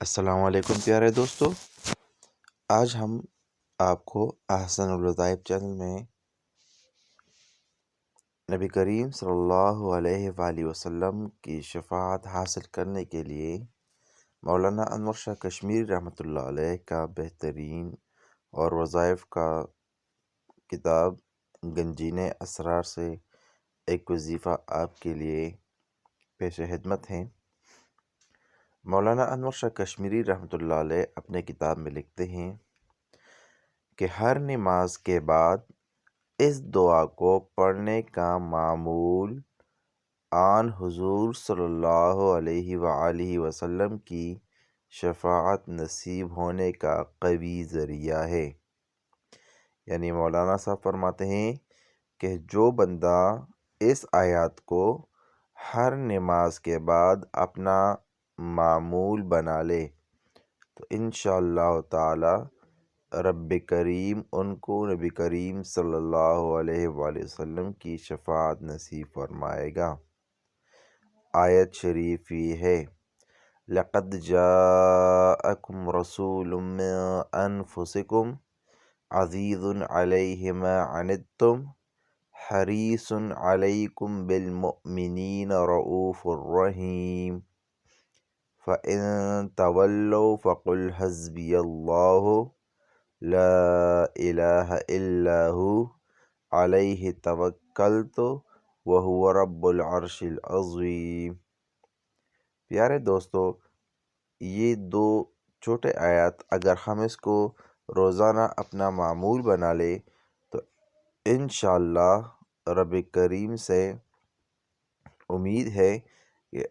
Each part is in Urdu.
السلام علیکم پیارے دوستو، آج ہم آپ کو احسن الوظائف چینل میں نبی کریم صلی اللہ علیہ وآلہ وسلم کی شفاعت حاصل کرنے کے لیے مولانا انور شاہ کشمیری رحمۃ اللہ علیہ کا بہترین اور وظائف کا کتاب گنجین اسرار سے ایک وظیفہ آپ کے لیے پیش خدمت ہیں۔ مولانا انور شاہ کشمیری رحمۃ اللہ علیہ اپنے کتاب میں لکھتے ہیں کہ ہر نماز کے بعد اس دعا کو پڑھنے کا معمول آن حضور صلی اللہ علیہ وآلہ وسلم کی شفاعت نصیب ہونے کا قوی ذریعہ ہے۔ یعنی مولانا صاحب فرماتے ہیں کہ جو بندہ اس آیات کو ہر نماز کے بعد اپنا معمول بنا لے تو انشاءاللہ تعالی رب کریم ان کو نبی کریم صلی اللہ علیہ وآلہ وسلم کی شفاعت نصیب فرمائے گا۔ آیت شریف یہ ہے، لَقَدْ جَاءَكُمْ رَسُولٌ مِّنْ أَنفُسِكُمْ عَزِيزٌ عَلَيْهِ مَا عَنِتُّمْ حَرِيصٌ عَلَيْكُمْ بِالْمُؤْمِنِينَ رَءُوفٌ رَحِيمٌ فَإِن تَوَلَّوْا فَقُلْ حَسْبِيَ اللَّهُ لَا إِلَٰهَ إِلَّا هُوَ عَلَيْهِ تَوَكَّلْتُ وَهُوَ رَبُّ الْعَرْشِ الْعَظِيمِ۔ پیارے دوستو، یہ دو چھوٹے آیات اگر ہم اس کو روزانہ اپنا معمول بنا لے تو انشاءاللہ رب کریم سے امید ہے کہ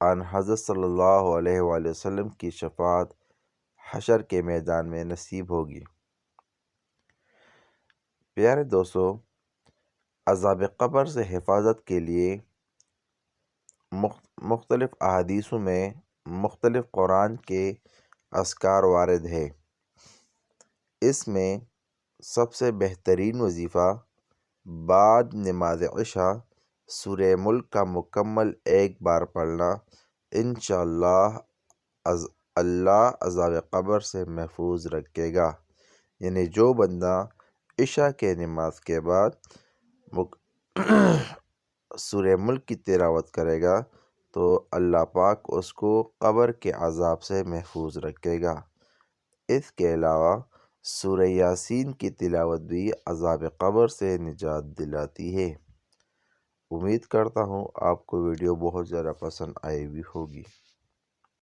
آن حضرت صلی اللہ علیہ وآلہ وسلم کی شفاعت حشر کے میدان میں نصیب ہوگی۔ پیارے دوستو، عذاب قبر سے حفاظت کے لیے مختلف احادیثوں میں مختلف قرآن کے اذکار وارد ہے۔ اس میں سب سے بہترین وظیفہ بعد نماز عشاء سورہ ملک کا مکمل ایک بار پڑھنا انشاءاللہ اللہ عذاب قبر سے محفوظ رکھے گا۔ یعنی جو بندہ عشاء کے نماز کے بعد سورہ ملک کی تلاوت کرے گا تو اللہ پاک اس کو قبر کے عذاب سے محفوظ رکھے گا۔ اس کے علاوہ سورہ یاسین کی تلاوت بھی عذاب قبر سے نجات دلاتی ہے۔ امید کرتا ہوں آپ کو ویڈیو بہت زیادہ پسند آئی ہوئی ہوگی۔